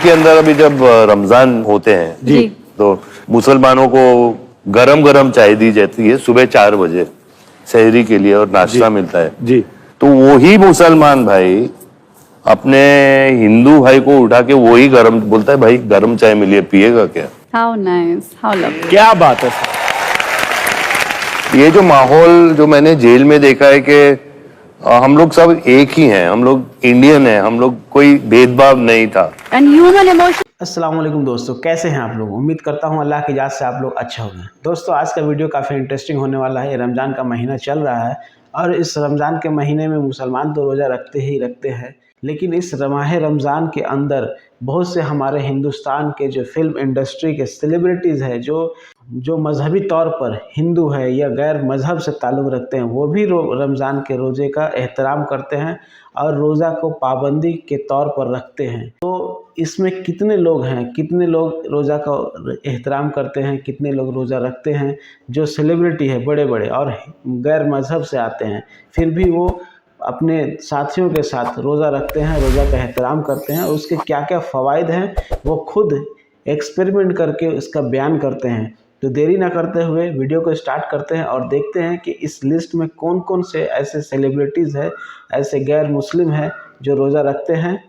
के अंदर अभी जब रमजान होते हैं जी तो मुसलमानों को गरम गरम चाय दी जाती है सुबह 4 बजे सहरी के लिए और नाश्ता मिलता है। जी तो वही मुसलमान भाई अपने हिंदू भाई को उठा के वही गरम बोलता है, भाई गरम चाय मिली है, पिएगा क्या? How nice, how lovely. क्या बात है सर। ये जो माहौल जो मैंने जेल में देखा है कि हम लोग सब एक ही हैं, हम लोग इंडियन हैं, हम लोग कोई भेदभाव नहीं था। And human emotion. अस्सलाम वालेकुम दोस्तों, कैसे हैं आप लोग। उम्मीद करता हूं अल्लाह की इजाज़त से आप लोग अच्छे होंगे। दोस्तों आज का वीडियो काफ़ी इंटरेस्टिंग होने वाला है। रमज़ान का महीना चल रहा है और इस रमज़ान के महीने में मुसलमान तो रोज़ा रखते ही रखते हैं, लेकिन इस माह रमज़ान के अंदर बहुत से हमारे हिंदुस्तान के जो फिल्म इंडस्ट्री के सेलिब्रिटीज़ हैं जो मजहबी तौर पर हिंदू है या गैर मज़हब से ताल्लुक़ रखते हैं, वो भी रमज़ान के रोज़े का एहतराम करते हैं और रोज़ा को पाबंदी के तौर पर रखते हैं। तो इसमें कितने लोग हैं, कितने लोग रोज़ा का एहतराम करते हैं, कितने लोग रोज़ा रखते हैं, जो सेलिब्रिटी है बड़े बड़े और गैर मज़हब से आते हैं, फिर भी वो अपने साथियों के साथ रोज़ा रखते हैं, रोज़ा का एहतराम करते हैं, उसके क्या क्या फ़वाइद हैं वो खुद एक्सपेरिमेंट करके उसका बयान करते हैं। तो देरी ना करते हुए वीडियो को स्टार्ट करते हैं और देखते हैं कि इस लिस्ट में कौन कौन से ऐसे सेलिब्रिटीज़ हैं, ऐसे गैर मुस्लिम हैं जो रोज़ा रखते हैं।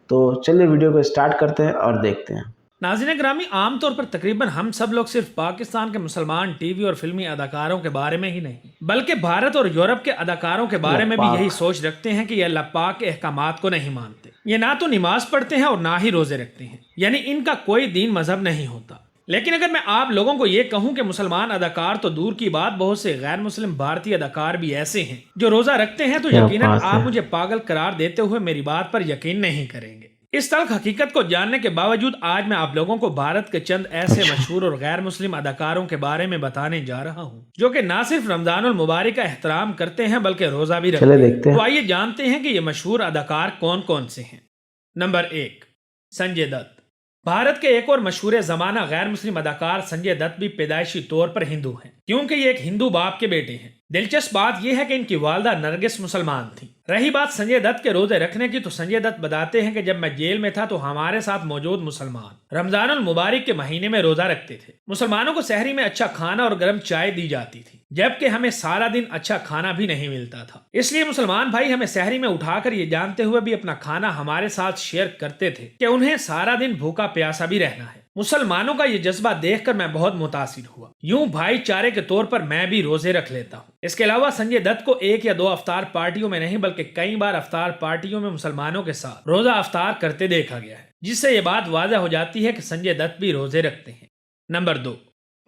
तो चलिए वीडियो को स्टार्ट करते हैं और देखते हैं। नाज़रीन ग्रामी, आमतौर पर तकरीबन हम सब लोग सिर्फ पाकिस्तान के मुसलमान टीवी और फिल्मी अदाकारों के बारे में ही नहीं बल्कि भारत और यूरोप के अदाकारों के बारे में भी यही सोच रखते हैं कि ये अल्लाह पाक के अहकामात को नहीं मानते। ये ना तो नमाज पढ़ते हैं और ना ही रोजे रखते हैं, यानी इनका कोई दीन मजहब नहीं होता। लेकिन अगर मैं आप लोगों को ये कहूं कि मुसलमान अदाकार तो दूर की बात, बहुत से गैर मुस्लिम भारतीय अदाकार भी ऐसे हैं जो रोजा रखते हैं, तो यकीनन आप मुझे पागल करार देते हुए मेरी बात पर यकीन नहीं करेंगे। इस तल्ख हकीकत को जानने के बावजूद आज मैं आप लोगों को भारत के चंद ऐसे मशहूर और गैर मुस्लिम अदाकारों के बारे में बताने जा रहा हूँ जो कि ना सिर्फ रमजानुल मुबारक का एहतराम करते हैं बल्कि रोजा भी रखते हैं। तो आइए जानते हैं कि ये मशहूर अदाकार कौन कौन से हैं। नंबर 1, संजय दत्त। भारत के एक और मशहूर जमाना गैर मुस्लिम अदाकार संजय दत्त भी पैदाइशी तौर पर हिंदू हैं, क्योंकि ये एक हिंदू बाप के बेटे हैं। दिलचस्प बात यह है कि इनकी वालदा नरगिस मुसलमान थी। रही बात संजय दत्त के रोजे रखने की, तो संजय दत्त बताते हैं कि जब मैं जेल में था तो हमारे साथ मौजूद मुसलमान रमजानुल मुबारक के महीने में रोजा रखते थे। मुसलमानों को सहरी में अच्छा खाना और गर्म चाय दी जाती थी, जबकि हमें सारा दिन अच्छा खाना भी नहीं मिलता था। इसलिए मुसलमान भाई हमें सहरी में उठाकर ये जानते हुए भी अपना खाना हमारे साथ शेयर करते थे कि उन्हें सारा दिन भूखा प्यासा भी रहना है। मुसलमानों का ये जज्बा देखकर मैं बहुत मुतासिर हुआ। यूं भाईचारे के तौर पर मैं भी रोजे रख लेता हूँ। इसके अलावा संजय दत्त को 1 या 2 अफ्तार पार्टियों में नहीं बल्कि कई बार अफ्तार पार्टियों में मुसलमानों के साथ रोजा अफ्तार करते देखा गया है, जिससे ये बात वाज़ह हो जाती है कि संजय दत्त भी रोजे रखते हैं। Number 2,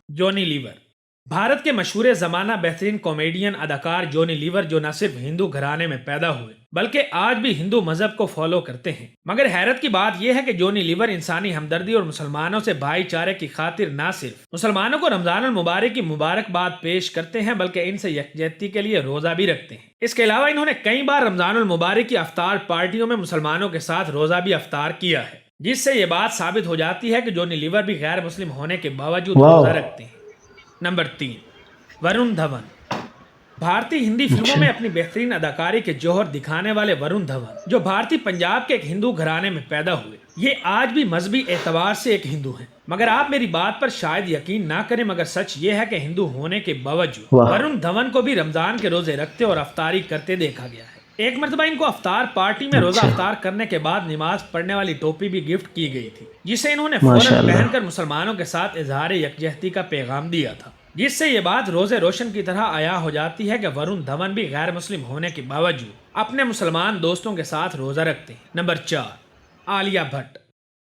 Johnny liver. भारत के मशहूर जमाना बेहतरीन कॉमेडियन अदाकार जॉनी लीवर, जो न सिर्फ हिंदू घराने में पैदा हुए बल्कि आज भी हिंदू मजहब को फॉलो करते हैं। मगर हैरत की बात यह है कि जॉनी लीवर इंसानी हमदर्दी और मुसलमानों से भाईचारे की खातिर न सिर्फ मुसलमानों को रमजानुल मुबारक की मुबारकबाद पेश करते हैं बल्कि इनसे यकजहती के लिए रोजा भी रखते हैं। इसके अलावा इन्होंने कई बार रमजानुल मुबारक की अफ्तार पार्टियों में मुसलमानों के साथ रोजा भी अफ्तार किया है, जिससे ये बात साबित हो जाती है कि जॉनी लीवर भी गैर मुस्लिम होने के बावजूद रोजा रखते हैं। नंबर 3, वरुण धवन। भारतीय हिंदी फिल्मों में अपनी बेहतरीन अदाकारी के जौहर दिखाने वाले वरुण धवन, जो भारतीय पंजाब के एक हिंदू घराने में पैदा हुए, ये आज भी मजहबी एतबार से एक हिंदू हैं। मगर आप मेरी बात पर शायद यकीन ना करें, मगर सच ये है कि हिंदू होने के बावजूद वरुण धवन को भी रमजान के रोजे रखते और अफ्तारी करते देखा गया है। एक मरतबा इनको अफ्तार पार्टी में रोजा अफ्तार करने के बाद नमाज पढ़ने वाली टोपी भी गिफ्ट की गई थी, जिसे इन्होंने फौरन पहनकर मुसलमानों के साथ इजहार यकजहती का पैगाम दिया था, जिससे ये बात रोजे रोशन की तरह आया हो जाती है कि वरुण धवन भी गैर मुस्लिम होने के बावजूद अपने मुसलमान दोस्तों के साथ रोजा रखते हैं। नंबर 4, आलिया भट्ट।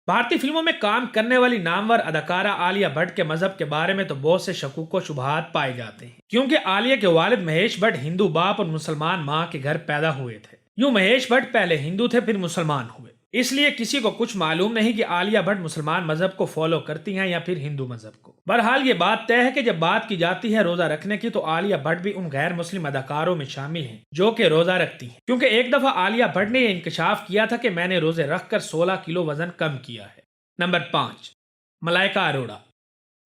भारतीय फिल्मों में काम करने वाली नामवर अदाकारा आलिया भट्ट के मजहब के बारे में तो बहुत से शकूक व शुबहात पाए जाते हैं, क्योंकि आलिया के वालिद महेश भट्ट हिंदू बाप और मुसलमान माँ के घर पैदा हुए थे। यूं महेश भट्ट पहले हिंदू थे फिर मुसलमान हुए, इसलिए किसी को कुछ मालूम नहीं कि आलिया भट्ट मुसलमान मजहब को फॉलो करती हैं या फिर हिंदू मजहब को। बहरहाल ये बात तय है कि जब बात की जाती है रोजा रखने की, तो आलिया भट्ट भी उन गैर मुस्लिम अदाकारों में शामिल हैं जो कि रोजा रखती हैं, क्योंकि एक दफा आलिया भट्ट ने यह इंकशाफ किया था कि मैंने रोजे रखकर 16 किलो वजन कम किया है। नंबर 5, मलाइका अरोड़ा।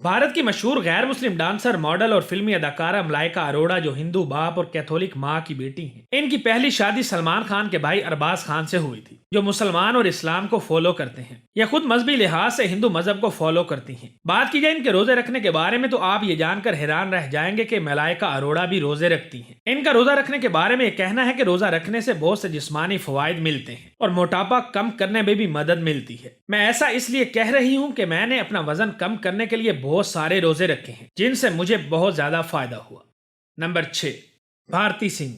भारत की मशहूर गैर मुस्लिम डांसर, मॉडल और फिल्मी अदाकारा मलाइका अरोड़ा, जो हिंदू बाप और कैथोलिक माँ की बेटी हैं, इनकी पहली शादी सलमान खान के भाई अरबाज खान से हुई थी, जो मुसलमान और इस्लाम को फॉलो करते हैं। यह खुद मजहबी लिहाज से हिंदू मजहब को फॉलो करती हैं। बात की जाए इनके रोजे रखने के बारे में तो आप ये जानकर हैरान रह जाएंगे कि मलाइका अरोड़ा भी रोजे रखती हैं। इनका रोजा रखने के बारे में यह कहना है कि रोजा रखने से बहुत से जिस्मानी फवायद मिलते हैं और मोटापा कम करने में भी मदद मिलती है। मैं ऐसा इसलिए कह रही हूँ कि मैंने अपना वजन कम करने के लिए बहुत सारे रोजे रखे हैं, जिनसे मुझे बहुत ज्यादा फायदा हुआ। नंबर 6, भारती सिंह।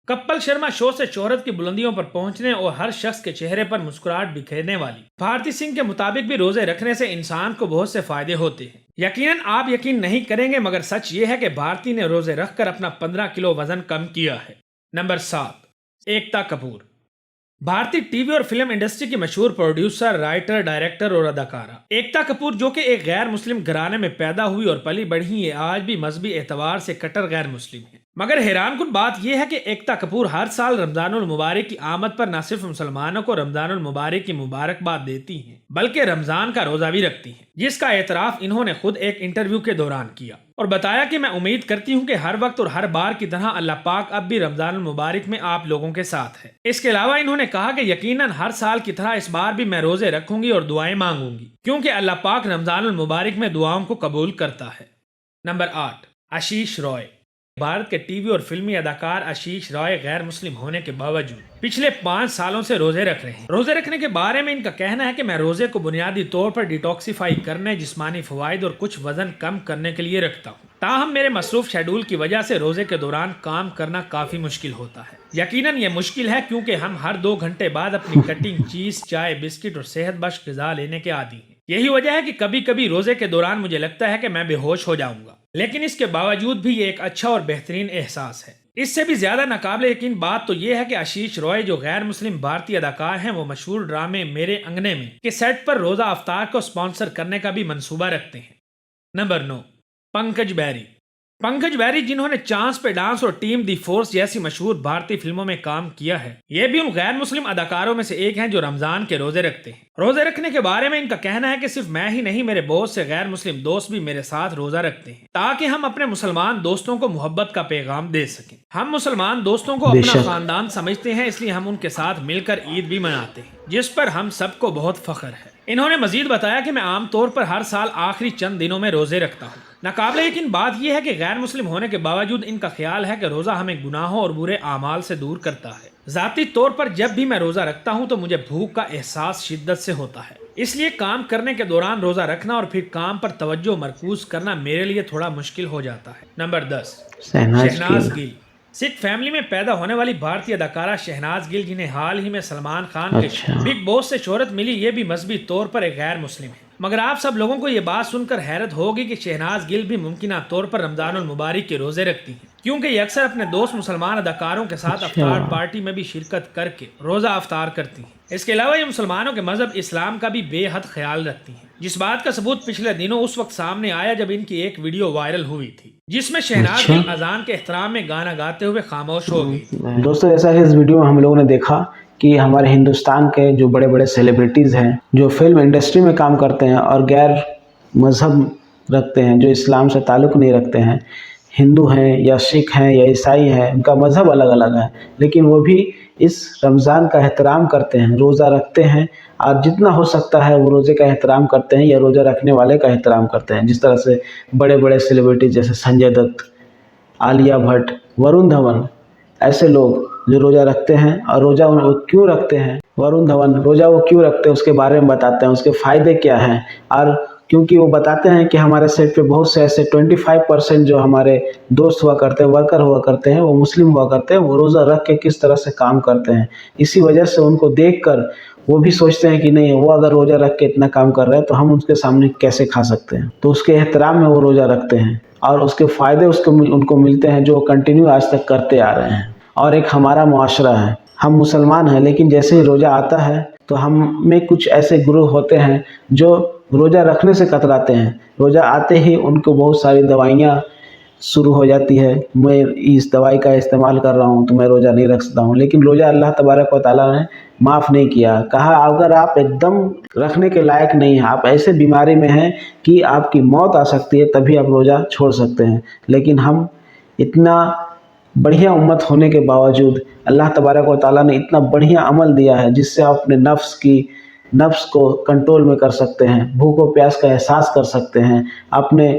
कपिल शर्मा शो से शोहरत की बुलंदियों पर पहुंचने और हर शख्स के चेहरे पर मुस्कुराहट बिखेरने वाली भारती सिंह के मुताबिक भी रोजे रखने से इंसान को बहुत से फायदे होते हैं। यकीनन आप यकीन नहीं करेंगे, मगर सच ये है कि भारती ने रोजे रखकर अपना 15 किलो वजन कम किया है। नंबर 7, एकता कपूर। भारतीय टीवी और फिल्म इंडस्ट्री की मशहूर प्रोड्यूसर, राइटर, डायरेक्टर और अदाकारा एकता कपूर, जो कि एक गैर मुस्लिम घराने में पैदा हुई और पली बढ़ी है, आज भी मजहबी एतबार से कट्टर गैर मुस्लिम है। मगर हैरानकुन बात यह है कि एकता कपूर हर साल रमजानुल मुबारक की आमद पर न सिर्फ मुसलमानों को रमजानुल मुबारक की मुबारकबाद देती हैं, बल्कि रमजान का रोजा भी रखती हैं, जिसका एतराफ इन्होंने खुद एक इंटरव्यू के दौरान किया और बताया कि मैं उम्मीद करती हूँ कि हर वक्त और हर बार की तरह अल्लाह पाक अब भी रमजानुल मुबारक में आप लोगों के साथ है। इसके अलावा इन्होंने कहा कि यकीनन हर साल की तरह इस बार भी मैं रोजे रखूंगी और दुआएं मांगूंगी, क्योंकि अल्लाह पाक रमजानुल मुबारक में दुआओं को कबूल करता है। नंबर 8, आशीष रॉय। भारत के टीवी और फिल्मी अदाकार आशीष रॉय गैर मुस्लिम होने के बावजूद पिछले 5 सालों से रोजे रख रहे हैं। रोजे रखने के बारे में इनका कहना है कि मैं रोजे को बुनियादी तौर पर डिटॉक्सिफाई करने, जिस्मानी फवाइद और कुछ वजन कम करने के लिए रखता हूँ। ताहम मेरे मसरूफ शेड्यूल की वजह से रोजे के दौरान काम करना काफी मुश्किल होता है। यकीनन ये मुश्किल है क्योंकि हम हर 2 घंटे बाद अपनी कटिंग, चीज, चाय, बिस्किट और सेहत बख्श ग़िज़ा लेने के आदी हैं। यही वजह है कि कभी कभी रोजे के दौरान मुझे लगता है कि मैं बेहोश हो जाऊंगा, लेकिन इसके बावजूद भी ये एक अच्छा और बेहतरीन एहसास है। इससे भी ज्यादा नाकाबिले यकीन बात तो ये है कि आशीष रॉय, जो गैर मुस्लिम भारतीय अदाकार हैं, वो मशहूर ड्रामे मेरे अंगने में के सेट पर रोजा अफ्तार को स्पॉन्सर करने का भी मंसूबा रखते हैं। नंबर 9, पंकज बैरी। पंकज बैरी, जिन्होंने चांस पे डांस और टीम दी फोर्स जैसी मशहूर भारतीय फिल्मों में काम किया है, ये भी उन गैर मुस्लिम अदाकारों में से एक हैं जो रमजान के रोजे रखते हैं। रोजे रखने के बारे में इनका कहना है कि सिर्फ मैं ही नहीं, मेरे बहुत से गैर मुस्लिम दोस्त भी मेरे साथ रोजा रखते हैं, ताकि हम अपने मुसलमान दोस्तों को मोहब्बत का पैगाम दे सकें। हम मुसलमान दोस्तों को अपना खानदान समझते हैं, इसलिए हम उनके साथ मिलकर ईद भी मनाते हैं, जिस पर हम सबको बहुत फख्र है। इन्होंने मजीद बताया कि मैं आमतौर पर हर साल आखिरी चंद दिनों में रोजे रखता हूँ। नाकाबिले यकीन बात यह है कि गैर मुस्लिम होने के बावजूद इनका ख्याल है कि रोजा हमें गुनाहों और बुरे आमाल से दूर करता है। जाती तौर पर जब भी मैं रोजा रखता हूँ तो मुझे भूख का एहसास शिद्दत से होता है, इसलिए काम करने के दौरान रोजा रखना और फिर काम पर तवज्जो मरकूज करना मेरे लिए थोड़ा मुश्किल हो जाता है। नंबर 10, शहनाज गिल। सिख फैमिली में पैदा होने वाली भारतीय अदाकारा शहनाज गिल, जिन्हें हाल ही में सलमान खान के बिग बॉस से शोहरत मिली, ये भी मजहबी तौर पर एक गैर मुस्लिम है। मगर आप सब लोगों को ये बात सुनकर हैरत होगी कि शहनाज गिल भी मुमकिना तौर पर रमजानुल मुबारक के रोजे रखती हैं, क्योंकि ये अक्सर अपने दोस्त मुसलमान अदाकारों के साथ अफ्तार पार्टी में भी शिरकत करके रोजा अफ्तार करती हैं। इसके अलावा ये मुसलमानों के मजहब इस्लाम का भी बेहद ख्याल रखती हैं, जिस बात का सबूत पिछले दिनों उस वक्त सामने आया जब इनकी एक वीडियो वायरल हुई थी, जिसमें शहनाज गिल अजान के एहतराम में गाना गाते हुए खामोश हो गई। दोस्तों, जैसा कि इस वीडियो में हम लोगों ने देखा कि हमारे हिंदुस्तान के जो बड़े बड़े सेलिब्रिटीज़ हैं, जो फिल्म इंडस्ट्री में काम करते हैं और गैर मज़हब रखते हैं, जो इस्लाम से ताल्लुक़ नहीं रखते हैं, हिंदू हैं या सिख हैं या ईसाई हैं, उनका मज़हब अलग अलग है, लेकिन वो भी इस रमज़ान का एहतराम करते हैं, रोज़ा रखते हैं और जितना हो सकता है वो रोज़े का एहतराम करते हैं या रोज़ा रखने वाले का एहतराम करते हैं। जिस तरह से बड़े बड़े सेलिब्रिटीज़ जैसे संजय दत्त, आलिया भट्ट, वरुण धवन, ऐसे लोग जो रोज़ा रखते हैं और रोज़ा वो क्यों रखते हैं, वरुण धवन रोज़ा वो क्यों रखते हैं उसके बारे में बताते हैं, उसके फ़ायदे क्या हैं। और क्योंकि वो बताते हैं कि हमारे सेट पे बहुत से ऐसे 25% जो हमारे दोस्त हुआ करते हैं, वर्कर हुआ करते हैं, वो मुस्लिम हुआ करते हैं, वो रोज़ा रख के किस तरह से काम करते हैं। इसी वजह से उनको देखकर वो भी सोचते हैं कि नहीं, वो अगर रोज़ा रख के इतना काम कर रहे हैं तो हम उसके सामने कैसे खा सकते हैं। तो उसके एहतराम में वो रोज़ा रखते हैं और उसके फ़ायदे उनको मिलते हैं, जो कंटिन्यू आज तक करते आ रहे हैं। और एक हमारा मुआशरा है, हम मुसलमान हैं, लेकिन जैसे ही रोज़ा आता है तो हम में कुछ ऐसे ग्रुप होते हैं जो रोज़ा रखने से कतराते हैं। रोज़ा आते ही उनको बहुत सारी दवाइयाँ शुरू हो जाती है, मैं इस दवाई का इस्तेमाल कर रहा हूँ तो मैं रोज़ा नहीं रख सकता हूँ। लेकिन रोज़ा अल्लाह तबारक व तआला ने माफ़ नहीं किया। कहा अगर आप एकदम रखने के लायक नहीं हैं, आप ऐसे बीमारी में हैं कि आपकी मौत आ सकती है, तभी आप रोज़ा छोड़ सकते हैं। लेकिन हम इतना बढ़िया उम्मत होने के बावजूद अल्लाह तबारक व तआला ने इतना बढ़िया अमल दिया है जिससे आप अपने नफ्स को कंट्रोल में कर सकते हैं, भूख और प्यास का एहसास कर सकते हैं, अपने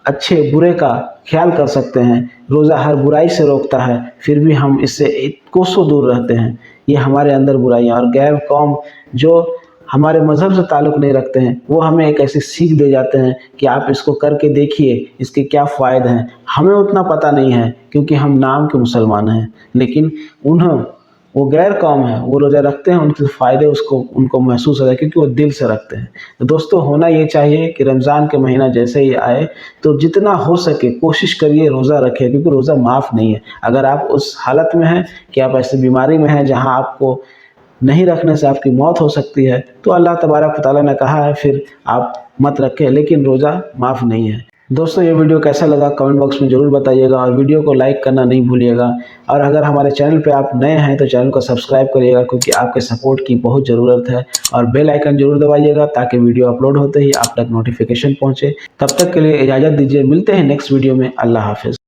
अच्छे बुरे का ख्याल कर सकते हैं। रोज़ा हर बुराई से रोकता है, फिर भी हम इससे कोसों दूर रहते हैं। ये हमारे अंदर बुराइयाँ, और गैर कौम जो हमारे मज़हब से ताल्लुक़ नहीं रखते हैं वो हमें एक ऐसी सीख दे जाते हैं कि आप इसको करके देखिए, इसके क्या फ़ायदे हैं। हमें उतना पता नहीं है क्योंकि हम नाम के मुसलमान हैं, लेकिन वो गैर कौम है, वो रोज़ा रखते हैं, उनके फ़ायदे उनको महसूस होता है क्योंकि वो दिल से रखते हैं। तो दोस्तों, होना ये चाहिए कि रमज़ान के महीना जैसे ही आए तो जितना हो सके कोशिश करिए रोज़ा रखें, क्योंकि रोज़ा माफ़ नहीं है। अगर आप उस हालत में हैं कि आप ऐसी बीमारी में हैं जहाँ आपको नहीं रखने से आपकी मौत हो सकती है, तो अल्लाह तबारक व तआला ने कहा है फिर आप मत रखें, लेकिन रोज़ा माफ़ नहीं है। दोस्तों, ये वीडियो कैसा लगा कमेंट बॉक्स में ज़रूर बताइएगा, और वीडियो को लाइक करना नहीं भूलिएगा। और अगर हमारे चैनल पे आप नए हैं तो चैनल को सब्सक्राइब करिएगा, क्योंकि आपके सपोर्ट की बहुत ज़रूरत है। और बेल आइकन जरूर दबाइएगा ताकि वीडियो अपलोड होते ही आप तक नोटिफिकेशन पहुँचे। तब तक के लिए इजाज़त दीजिए, मिलते हैं नेक्स्ट वीडियो में। अल्लाह हाफिज़।